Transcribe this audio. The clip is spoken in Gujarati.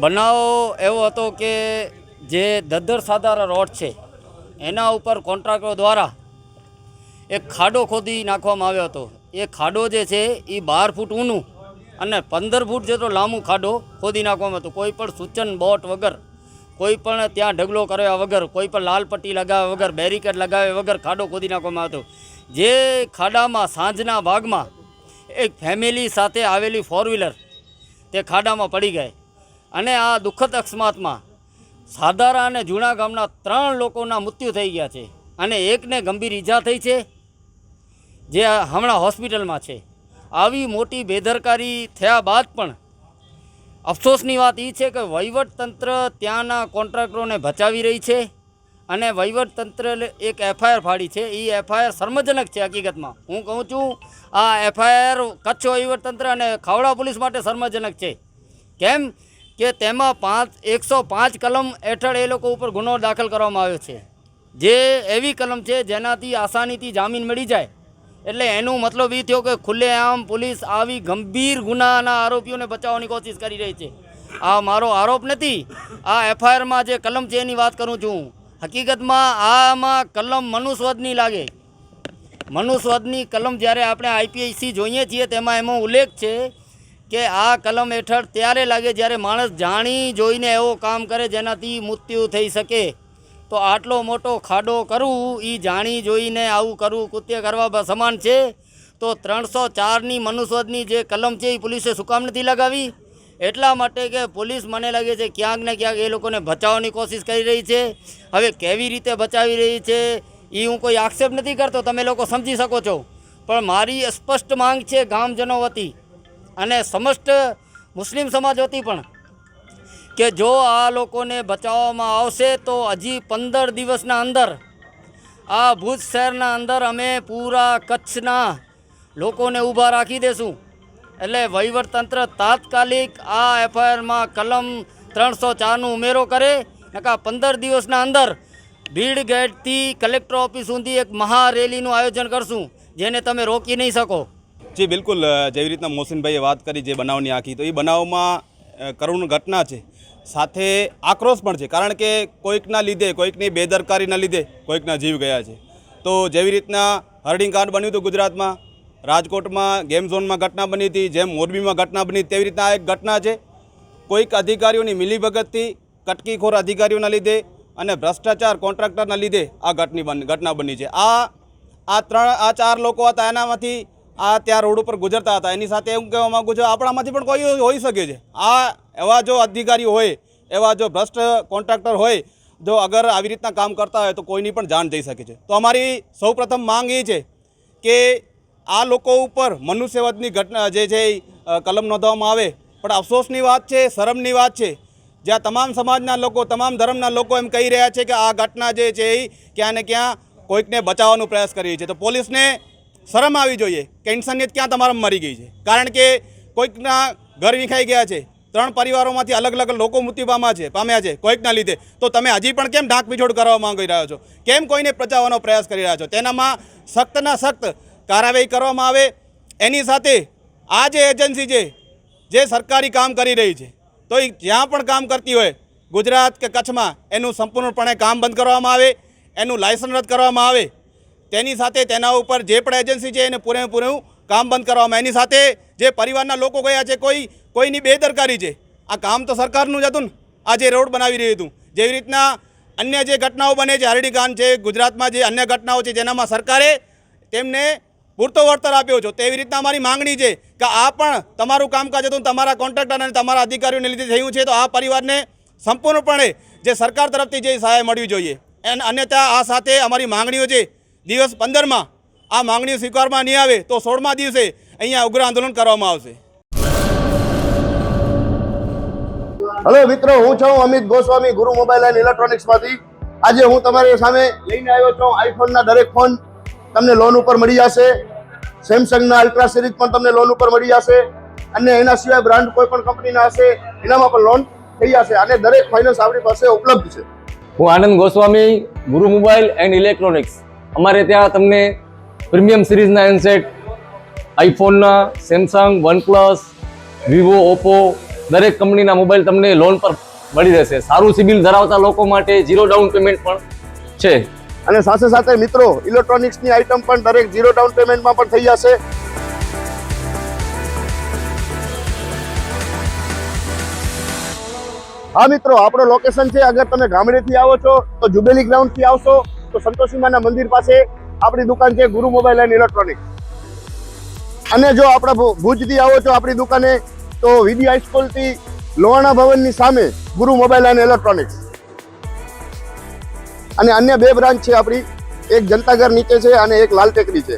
બનાવ એવો હતો કે જે દદ્દર સાધારા રોડ છે એના ઉપર કોન્ટ્રાક્ટરો દ્વારા એક ખાડો ખોદી નાખવામાં આવ્યો હતો. એ ખાડો જે છે એ 12 ફૂટ ઊંડું અને 15 ફૂટ જેટલો લાંબો ખાડો ખોદી નાખવામાં હતો. કોઈ પણ સૂચન બોટ વગર, કોઈ પણ ત્યાં ઢગલો કર્યા વગર, કોઈ પણ લાલ પટ્ટી લગાવ્યા વગર, બેરિકેડ લગાવ્યા વગર ખાડો ખોદી નાખવામાં આવ્યો હતો. જે ખાડામાં સાંજના ભાગમાં એક ફેમિલી સાથે આવેલી 4 વ્હીલર તે ખાડામાં પડી ગઈ અને આ દુઃખદ અકસ્માતમાં સાધારા અને જૂના ગામના 3 લોકોના મૃત્યુ થઈ ગયા છે અને એકને ગંભીર ઈજા થઈ છે, જે હમણાં હોસ્પિટલમાં છે. આવી મોટી બેદરકારી થયા બાદ પણ અફસોસની વાત એ છે કે વહીવટતંત્ર ત્યાંના કોન્ટ્રાક્ટરોને બચાવી રહી છે અને વહીવટતંત્રે એક એફઆઈઆર ફાડી છે. એ એફઆઈઆર શર્મજનક છે. હકીકતમાં હું કહું છું, આ એફઆઈઆર કચ્છ વહીવટતંત્ર અને ખાવડા પોલીસ માટે શર્મજનક છે. કેમ કે તેમાં 105 કલમ હેઠળ એ લોકો ઉપર ગુનો દાખલ કરવામાં આવ્યો છે, જે એવી કલમ છે જેનાથી આસાનીથી જામીન મળી જાય. એટલે એનું મતલબ એ થયો કે ખુલ્લેઆમ પોલીસ આવી ગંભીર ગુનાના આરોપીઓને બચાવવાની કોશિશ કરી રહી છે. આ મારો આરોપ નથી, આ એફઆઈઆરમાં જે કલમ છે એની વાત કરું છું. હકીકતમાં આમાં કલમ મનુસ્વદની લાગે. મનુસ્વદની કલમ જ્યારે આપણે આઈપીસી જોઈએ છીએ તેમાં એમાં ઉલ્લેખ છે કે આ કલમ હેઠળ ત્યારે લાગે જ્યારે માણસ જાણી જોઈને એવો કામ કરે જેનાથી મૃત્યુ થઈ શકે. તો આટલો મોટો ખાડો કરવું એ જાણી જોઈને આવું કરવું કૃત્ય કરવા સમાન છે. તો 304ની મનુસ્વદની જે કલમ છે એ પોલીસે શું કામ નથી લગાવી? એટલા માટે કે પોલીસ મને લાગે છે ક્યાંક ને ક્યાંક એ લોકોને બચાવવાની કોશિશ કરી રહી છે. હવે કેવી રીતે બચાવી રહી છે એ હું કોઈ આક્ષેપ નથી કરતો, તમે લોકો સમજી શકો છો. પણ મારી સ્પષ્ટ માંગ છે ગામજનો વતી અને સમસ્ત મુસ્લિમ સમાજ વતી પણ કે જો આ લોકોને બચાવવામાં આવશે તો હજી 15 દિવસના અંદર આ ભુજ શહેરના અંદર અમે પૂરા કચ્છના લોકોને ઊભા રાખી દેશું. એટલે વહીવટતંત્ર તાત્કાલિક આ એફઆઈઆરમાં કલમ 304નો ઉમેરો કરે. નકા 15 દિવસના અંદર ભીડ ગેટથી કલેક્ટર ઓફિસ સુધી એક મહારેલીનું આયોજન કરશું, જેને તમે રોકી નહીં શકો. જી બિલકુલ, જેવી રીતના મોહસિનભાઈએ વાત કરી જે બનાવની આખી, તો એ બનાવમાં કરુણ ઘટના છે, સાથે આક્રોશ પણ છે. કારણ કે કોઈકના લીધે, કોઈકની બેદરકારીના લીધે કોઈકના જીવ ગયા છે. તો જેવી રીતના હર્ડિંગ કાર્ડ બન્યું હતું ગુજરાતમાં, રાજકોટમાં ગેમ ઝોનમાં ઘટના બની હતી, જેમ મોરબીમાં ઘટના બની, તેવી રીતના એક ઘટના છે. કોઈક અધિકારીઓની મિલીભગતથી, કટકીખોર અધિકારીઓના લીધે અને ભ્રષ્ટાચાર કોન્ટ્રાક્ટરના લીધે આ ઘટના બની છે. આ 4 લોકો હતા, એનામાંથી આ ત્યાં રોડ ઉપર ગુજરતા હતા. એની સાથે એવું કહેવા માગું છું, આપણામાંથી પણ કોઈ હોઈ શકે છે. આ એવા જો અધિકારીઓ હોય, એવા જો ભ્રષ્ટ કોન્ટ્રાક્ટર હોય, જો અગર આવી રીતના કામ કરતા હોય તો કોઈની પણ જાન જઈ શકે છે. તો અમારી સૌપ્રથમ માંગ એ છે કે આ લોકો ઉપર મનુષ્યવધની ઘટના જે છે એ કલમ નોંધવામાં આવે. પણ અફસોસની વાત છે, શરમની વાત છે, જ્યાં તમામ સમાજના લોકો, તમામ ધર્મના લોકો એમ કહી રહ્યા છે કે આ ઘટના જે છે એ ક્યાં ને ક્યાં કોઈકને બચાવવાનો પ્રયાસ કરી રહી છે. તો પોલીસને શરમ આવી જોઈએ કે ઇન્સાનિયત ક્યાં તમારામાં મરી ગઈ છે. કારણ કે કોઈકના ઘર વિખાઈ ગયા છે, 3 પરિવારોમાંથી અલગ અલગ લોકો મૃત્યુ પામ્યા છે કોઈકના લીધે. તો તમે હજી પણ કેમ ઢાંક પીછોડ કરવા માંગી રહ્યા છો? કેમ કોઈને બચાવવાનો પ્રયાસ કરી રહ્યા છો? તેનામાં સખ્તના સખ્ત કાર્યવાહી કરવામાં આવે. એની સાથે આ જે એજન્સી છે જે સરકારી કામ કરી રહી છે, તો એ જ્યાં પણ કામ કરતી હોય ગુજરાત કે કચ્છમાં, એનું સંપૂર્ણપણે કામ બંધ કરવામાં આવે, એનું લાયસન્સ રદ કરવામાં આવે. તેની સાથે તેના ઉપર જે પણ એજન્સી છે એને પૂરેપૂરું કામ બંધ કરવામાં. એની સાથે જે પરિવારના લોકો ગયા છે, કોઈની બેદરકારી છે. આ કામ તો સરકારનું જ હતું ને, આ જે રોડ બનાવી રહ્યું હતું. જેવી રીતના અન્ય જે ઘટનાઓ બને છે, હરડીકાંડ છે, ગુજરાતમાં જે અન્ય ઘટનાઓ છે જેનામાં સરકારે તેમને પૂરતો વળતર આપ્યો છે, તેવી રીતના અમારી માંગણી છે કે આ પણ તમારું કામકાજ હતું, તમારા કોન્ટ્રાક્ટર અને તમારા અધિકારીઓને લીધે થયું છે. તો આ પરિવારને સંપૂર્ણપણે જે સરકાર તરફથી જે સહાય મળવી જોઈએ. અન્યથા આ સાથે અમારી માંગણીઓ છે, દિવસ 15માં આ માંગણીઓ સ્વીકારવામાં નહીં આવે તો 16મા દિવસે અહીંયા ઉગ્ર આંદોલન કરવામાં આવશે. હેલો મિત્રો, હું છું અમિત ગોસ્વામી, ગુરુ મોબાઈલ એન્ડ ઇલેક્ટ્રોનિક્સમાંથી. આજે હું તમારી સામે લઈને આવ્યો છું આઈફોનના દરેક ફોન તમને લોન ઉપર મળી જશે. સેમસંગના અલ્ટ્રા સિરીઝ પણ તમને લોન ઉપર મળી જશે અને એના સિવાય બ્રાન્ડ કોઈ પણ કંપનીના હશે એનામાં પણ લોન થઈ જશે અને દરેક ફાઇનાન્સ આપણી પાસે ઉપલબ્ધ છે. હું આનંદ ગોસ્વામી, ગુરુ મોબાઈલ એન્ડ ઇલેક્ટ્રોનિક્સ. અમારે ત્યાં તમને પ્રીમિયમ સિરીઝના હેન્ડસેટ, આઈફોનના, સેમસંગ, વનપ્લસ, વિવો, ઓપ્પો, દરેક કંપનીના મોબાઈલ તમને લોન પર મળી રહેશે. સારું સિબિલ ધરાવતા લોકો માટે 0 ડાઉન પેમેન્ટ પણ છે. અને સાથે સાથે મિત્રો ઇલેક્ટ્રોનિક્સની આઇટમ પણ દરેક 0 ડાઉન પેમેન્ટમાં પણ થઈ જશે. હા મિત્રો, આપણો લોકેશન છે, અગર તમે ગામડેથી આવો છો તો જુબેલી ગ્રાઉન્ડથી આવશો તો સંતોષીમાના મંદિર પાસે આપણી દુકાન છે ગુરુ મોબાઈલ એન્ડ ઇલેક્ટ્રોનિક્સ. અને જો આપણા ભુજથી આવો છો આપણી દુકાને તો વીડી હાઈસ્કૂલથી લોહાણા ભવનની સામે ગુરુ મોબાઈલ એન્ડ ઇલેક્ટ્રોનિક્સ. અને અન્ય 2 બ્રાન્ચ છે આપણી, એક જનતાગર નીચે છે અને એક લાલ ટેકરી છે.